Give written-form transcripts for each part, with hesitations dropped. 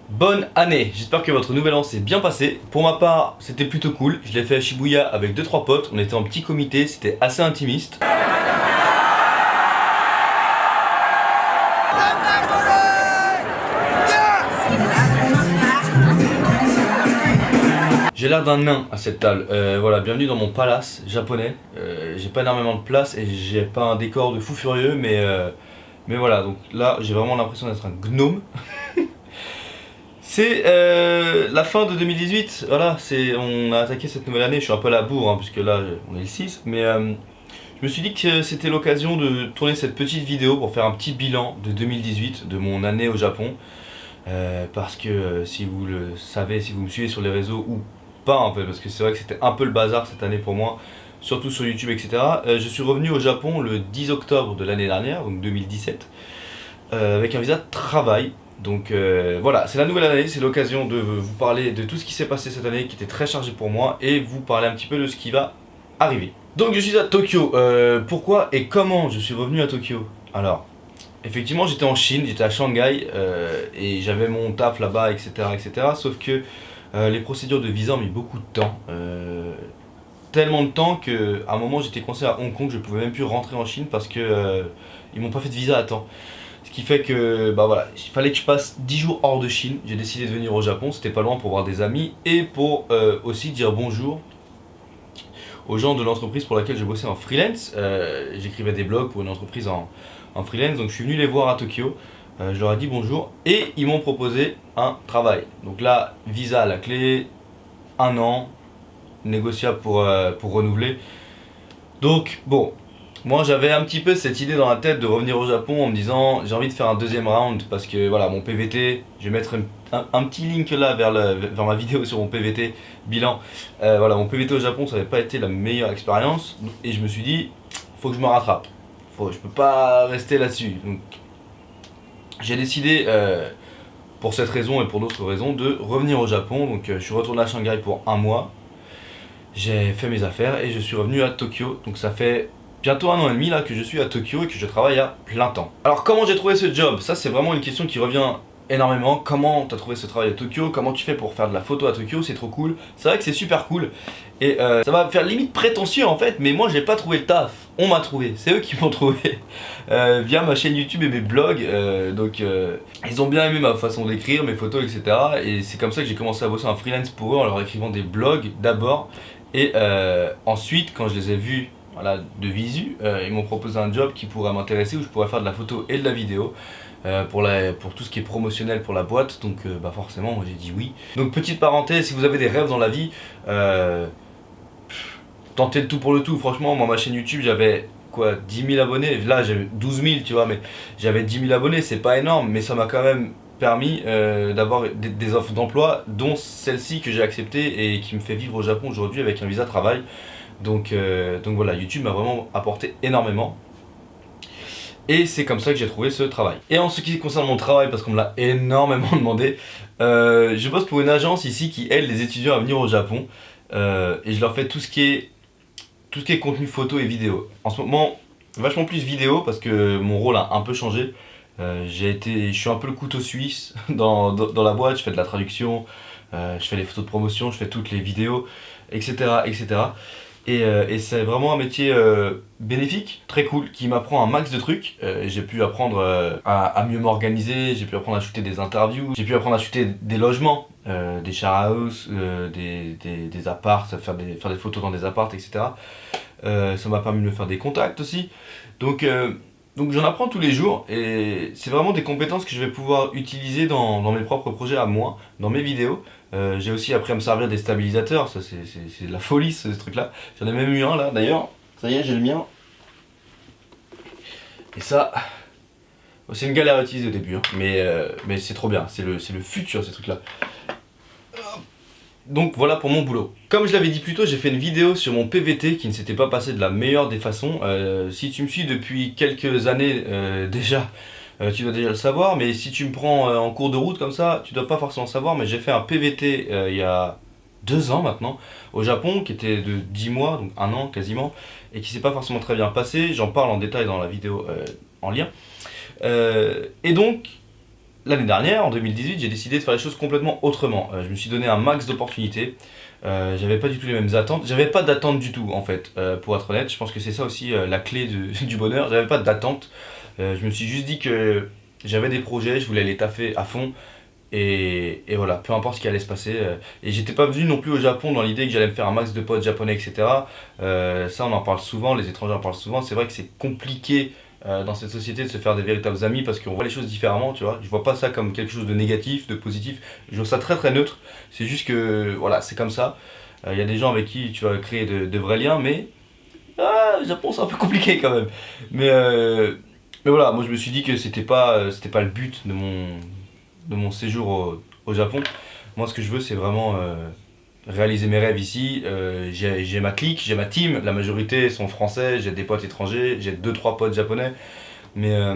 Bonne année, j'espère que votre nouvel an s'est bien passé. Pour ma part, c'était plutôt cool. Je l'ai fait à Shibuya avec 2-3 potes. On était en petit comité, c'était assez intimiste. J'ai l'air d'un nain à cette table. Voilà, bienvenue dans mon palace japonais. J'ai pas énormément de place et j'ai pas un décor de fou furieux, mais voilà, donc là j'ai vraiment l'impression d'être un gnome. C'est la fin de 2018, voilà, on a attaqué cette nouvelle année, je suis un peu à la bourre, hein, puisque là on est le 6, mais je me suis dit que c'était l'occasion de tourner cette petite vidéo pour faire un petit bilan de 2018, de mon année au Japon, parce que si vous le savez, si vous me suivez sur les réseaux ou pas en fait, parce que c'est vrai que c'était un peu le bazar cette année pour moi, surtout sur YouTube, etc. Je suis revenu au Japon le 10 octobre de l'année dernière, donc 2017, avec un visa de travail. Donc voilà, c'est la nouvelle année, c'est l'occasion de vous parler de tout ce qui s'est passé cette année qui était très chargé pour moi et vous parler un petit peu de ce qui va arriver. Donc je suis à Tokyo. Pourquoi et comment je suis revenu à Tokyo? Alors, effectivement j'étais en Chine, j'étais à Shanghai et j'avais mon taf là-bas, etc., etc. Sauf que les procédures de visa ont mis beaucoup de temps. Tellement de temps qu'à un moment j'étais coincé à Hong Kong, je pouvais même plus rentrer en Chine parce que ils m'ont pas fait de visa à temps. Ce qui fait que, bah voilà, il fallait que je passe 10 jours hors de Chine. J'ai décidé de venir au Japon, c'était pas loin pour voir des amis et pour aussi dire bonjour aux gens de l'entreprise pour laquelle je bossais en freelance. J'écrivais des blogs pour une entreprise en freelance, donc je suis venu les voir à Tokyo. Je leur ai dit bonjour et ils m'ont proposé un travail. Donc là, visa à la clé, un an, négociable pour renouveler. Donc bon, moi j'avais un petit peu cette idée dans la tête de revenir au Japon en me disant j'ai envie de faire un deuxième round parce que voilà mon PVT, je vais mettre un petit link là vers ma vidéo sur mon PVT bilan. Voilà, mon PVT au Japon ça n'avait pas été la meilleure expérience et je me suis dit faut que je me rattrape. Je peux pas rester là-dessus. Donc j'ai décidé pour cette raison et pour d'autres raisons de revenir au Japon. Donc je suis retourné à Shanghai pour un mois. J'ai fait mes affaires et je suis revenu à Tokyo. Donc ça fait bientôt un an et demi là que je suis à Tokyo et que je travaille à plein temps. Alors comment j'ai trouvé ce job? Ça c'est vraiment une question qui revient énormément. Comment t'as trouvé ce travail à Tokyo? Comment tu fais pour faire de la photo à Tokyo? C'est trop cool. C'est vrai que c'est super cool. Et ça va me faire limite prétentieux en fait, mais moi j'ai pas trouvé le taf. On m'a trouvé, c'est eux qui m'ont trouvé via ma chaîne YouTube et mes blogs. Donc ils ont bien aimé ma façon d'écrire, mes photos, etc. Et c'est comme ça que j'ai commencé à bosser en freelance pour eux en leur écrivant des blogs d'abord. Et ensuite, quand je les ai vus voilà, de visu, ils m'ont proposé un job qui pourrait m'intéresser où je pourrais faire de la photo et de la vidéo pour tout ce qui est promotionnel pour la boîte. Donc bah forcément, moi j'ai dit oui. Donc petite parenthèse, si vous avez des rêves dans la vie, tentez le tout pour le tout. Franchement, moi ma chaîne YouTube, j'avais quoi 10 000 abonnés. Là j'ai 12 000, tu vois, mais j'avais 10 000 abonnés, c'est pas énorme, mais ça m'a quand même permis d'avoir des offres d'emploi, dont celle-ci que j'ai acceptée et qui me fait vivre au Japon aujourd'hui avec un visa travail. Donc voilà, YouTube m'a vraiment apporté énormément. Et c'est comme ça que j'ai trouvé ce travail. Et en ce qui concerne mon travail, parce qu'on me l'a énormément demandé, je bosse pour une agence ici qui aide les étudiants à venir au Japon. Et je leur fais tout ce qui est contenu photo et vidéo. En ce moment, vachement plus vidéo parce que mon rôle a un peu changé. Je suis un peu le couteau suisse dans la boîte, je fais de la traduction, je fais les photos de promotion, je fais toutes les vidéos, etc. etc. Et c'est vraiment un métier bénéfique, très cool, qui m'apprend un max de trucs. J'ai pu apprendre à mieux m'organiser, j'ai pu apprendre à shooter des interviews, j'ai pu apprendre à shooter des logements, des share house, des apparts, faire des photos dans des apparts, etc. Ça m'a permis de me faire des contacts aussi. Donc j'en apprends tous les jours et c'est vraiment des compétences que je vais pouvoir utiliser dans mes propres projets à moi, dans mes vidéos. J'ai aussi appris à me servir des stabilisateurs, ça c'est de la folie ce truc là. J'en ai même eu un là d'ailleurs, ça y est j'ai le mien. Et ça, c'est une galère à utiliser au début, hein. Mais c'est trop bien, c'est le futur ces trucs là. Donc voilà pour mon boulot. Comme je l'avais dit plus tôt, j'ai fait une vidéo sur mon PVT qui ne s'était pas passé de la meilleure des façons. Si tu me suis depuis quelques années déjà, tu dois déjà le savoir. Mais si tu me prends en cours de route comme ça, tu dois pas forcément savoir. Mais j'ai fait un PVT il y a 2 ans maintenant au Japon qui était de 10 mois, donc un an quasiment, et qui s'est pas forcément très bien passé. J'en parle en détail dans la vidéo en lien. Et donc l'année dernière, en 2018, j'ai décidé de faire les choses complètement autrement. Je me suis donné un max d'opportunités. J'avais pas du tout les mêmes attentes. J'avais pas d'attente du tout en fait, pour être honnête. Je pense que c'est ça aussi la clé du bonheur. J'avais pas d'attente. Je me suis juste dit que j'avais des projets, je voulais les taffer à fond. Et voilà, peu importe ce qui allait se passer. Et j'étais pas venu non plus au Japon dans l'idée que j'allais me faire un max de potes japonais, etc. Ça, on en parle souvent, les étrangers en parlent souvent. C'est vrai que c'est compliqué dans cette société de se faire des véritables amis parce qu'on voit les choses différemment, tu vois. Je vois pas ça comme quelque chose de négatif, de positif. Je vois ça très très neutre. C'est juste que, voilà, c'est comme ça. Il y a des gens avec qui tu vas créer de vrais liens, mais le Japon, c'est un peu compliqué quand même. Mais, euh, mais voilà, moi je me suis dit que c'était pas le but de mon séjour au Japon. Moi, ce que je veux, c'est vraiment réaliser mes rêves ici. J'ai ma clique, j'ai ma team. La majorité sont français, j'ai des potes étrangers, j'ai deux trois potes japonais. Mais, euh,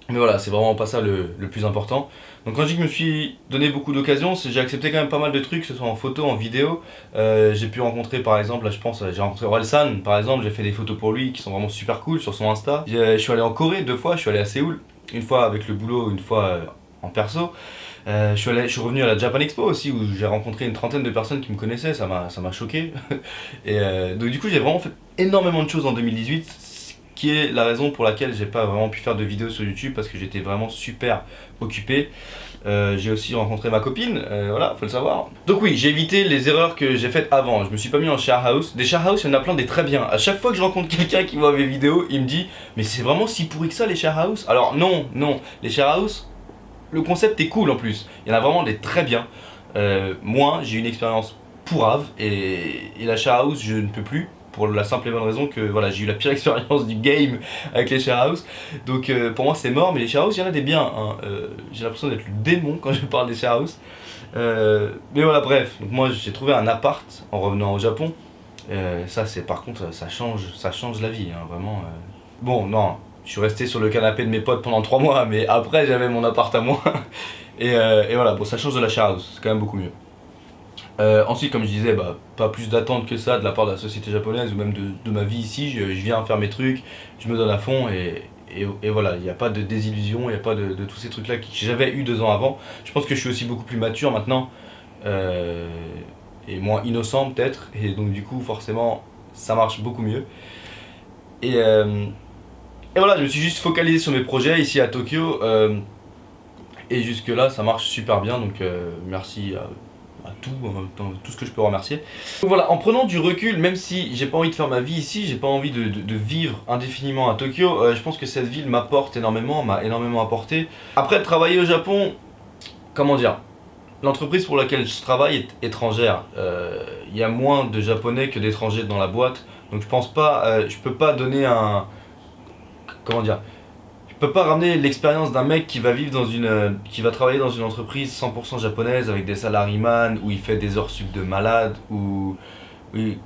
mais voilà, c'est vraiment pas ça le plus important. Donc quand je dis que je me suis donné beaucoup d'occasions, c'est j'ai accepté quand même pas mal de trucs, que ce soit en photo, en vidéo. J'ai pu rencontrer par exemple, là je pense, j'ai rencontré Orelsan par exemple, j'ai fait des photos pour lui qui sont vraiment super cool sur son Insta. Je suis allé en Corée 2 fois, je suis allé à Séoul, une fois avec le boulot, une fois en perso. Je suis revenu à la Japan Expo aussi où j'ai rencontré une trentaine de personnes qui me connaissaient, ça m'a choqué. Donc du coup j'ai vraiment fait énormément de choses en 2018, ce qui est la raison pour laquelle j'ai pas vraiment pu faire de vidéos sur YouTube parce que j'étais vraiment super occupé. J'ai aussi rencontré ma copine, voilà, faut le savoir. Donc oui, j'ai évité les erreurs que j'ai faites avant. Je me suis pas mis en share house. Des share house, il y en a plein des très bien. À chaque fois que je rencontre quelqu'un qui voit mes vidéos, il me dit mais c'est vraiment si pourri que ça les share house. Alors non, non, les share house, le concept est cool en plus. Il y en a vraiment des très bien. Moi, j'ai une expérience pourrave et la share house, je ne peux plus. Pour la simple et bonne raison que voilà, j'ai eu la pire expérience du game avec les share house. Donc pour moi c'est mort, mais les share house, il y en a des biens. Hein. J'ai l'impression d'être le démon quand je parle des share house. Mais voilà, bref. Donc moi j'ai trouvé un appart en revenant au Japon. Ça c'est par contre ça change la vie, hein, vraiment. Bon non, je suis resté sur le canapé de mes potes pendant 3 mois, mais après j'avais mon appart à moi. Et voilà, bon ça change de la share house, c'est quand même beaucoup mieux. Ensuite, comme je disais, bah, pas plus d'attente que ça de la part de la société japonaise ou même de ma vie ici. Je viens faire mes trucs, je me donne à fond et voilà, il n'y a pas de désillusion, il n'y a pas de tous ces trucs-là que j'avais eu 2 ans avant. Je pense que je suis aussi beaucoup plus mature maintenant euh, et moins innocent peut-être, et donc du coup, forcément, ça marche beaucoup mieux. Et, euh, et voilà, je me suis juste focalisé sur mes projets ici à Tokyo. Et jusque-là, ça marche super bien, donc merci à tout, tout ce que je peux remercier. Donc voilà, en prenant du recul, même si j'ai pas envie de faire ma vie ici, j'ai pas envie de vivre indéfiniment à Tokyo, je pense que cette ville m'apporte énormément, m'a énormément apporté. Après, travailler au Japon, comment dire, l'entreprise pour laquelle je travaille est étrangère. Il y a moins de japonais que d'étrangers dans la boîte, donc je pense pas, je peux pas donner un. Comment dire? Je peux pas ramener l'expérience d'un mec qui va vivre dans qui va travailler dans une entreprise 100% japonaise avec des salariman où il fait des heures sup de malade ou oui.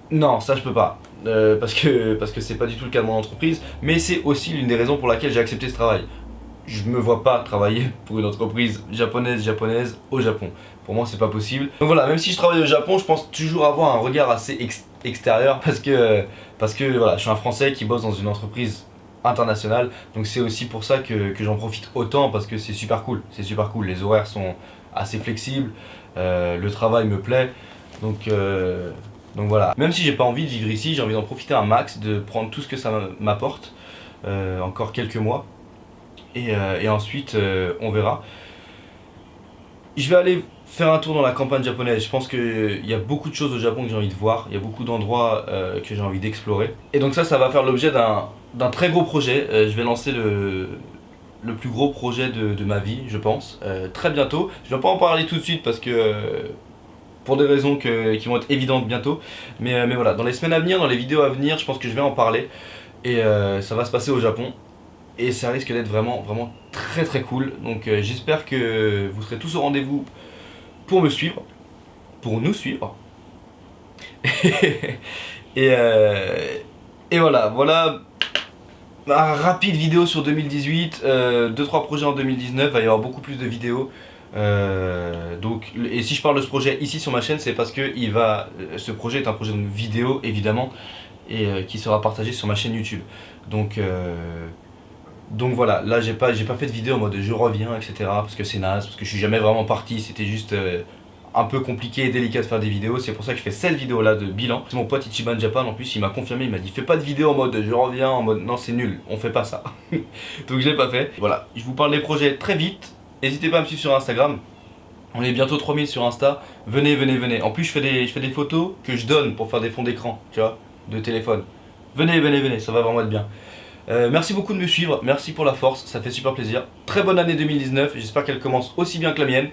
Non, ça je peux pas. Parce que c'est pas du tout le cas de mon entreprise, mais c'est aussi l'une des raisons pour laquelle j'ai accepté ce travail. Je me vois pas travailler pour une entreprise japonaise au Japon. Pour moi, c'est pas possible. Donc voilà, même si je travaille au Japon, je pense toujours avoir un regard assez extérieur parce que voilà, je suis un Français qui bosse dans une entreprise internationale. Donc c'est aussi pour ça que j'en profite autant parce que c'est super cool. C'est super cool. Les horaires sont assez flexibles, le travail me plaît. Donc, euh, donc voilà. Même si j'ai pas envie de vivre ici, j'ai envie d'en profiter un max, de prendre tout ce que ça m'apporte. Encore quelques mois. Et ensuite, on verra. Je vais aller faire un tour dans la campagne japonaise. Je pense qu'il y a beaucoup de choses au Japon que j'ai envie de voir. Il y a beaucoup d'endroits que j'ai envie d'explorer. Et donc ça va faire l'objet d'un très gros projet. Je vais lancer le plus gros projet de ma vie, je pense, très bientôt. Je ne vais pas en parler tout de suite parce que pour des raisons qui vont être évidentes bientôt. Mais voilà, dans les semaines à venir, dans les vidéos à venir, je pense que je vais en parler. Et ça va se passer au Japon. Et ça risque d'être vraiment, vraiment très très cool. Donc j'espère que vous serez tous au rendez-vous pour me suivre, pour nous suivre. et, euh, et voilà une rapide vidéo sur 2018, 2-3 projets en 2019, il va y avoir beaucoup plus de vidéos. Et si je parle de ce projet ici sur ma chaîne, c'est parce que ce projet est un projet de vidéo évidemment, et qui sera partagé sur ma chaîne YouTube. Donc Donc voilà, là j'ai pas fait de vidéo en mode je reviens, etc. Parce que c'est naze, parce que je suis jamais vraiment parti, c'était juste un peu compliqué et délicat de faire des vidéos. C'est pour ça que je fais cette vidéo là de bilan. C'est mon pote Ichiban Japan en plus, il m'a confirmé, il m'a dit fais pas de vidéo en mode je reviens, en mode non c'est nul, on fait pas ça. Donc je l'ai pas fait. Voilà, je vous parle des projets très vite. N'hésitez pas à me suivre sur Instagram. On est bientôt 3000 sur Insta. Venez, venez, venez. En plus je fais des photos que je donne pour faire des fonds d'écran, tu vois, de téléphone. Venez, venez, venez, ça va vraiment être bien. Merci beaucoup de me suivre, merci pour la force, ça fait super plaisir. Très bonne année 2019, j'espère qu'elle commence aussi bien que la mienne.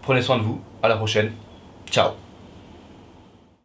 Prenez soin de vous, à la prochaine, ciao.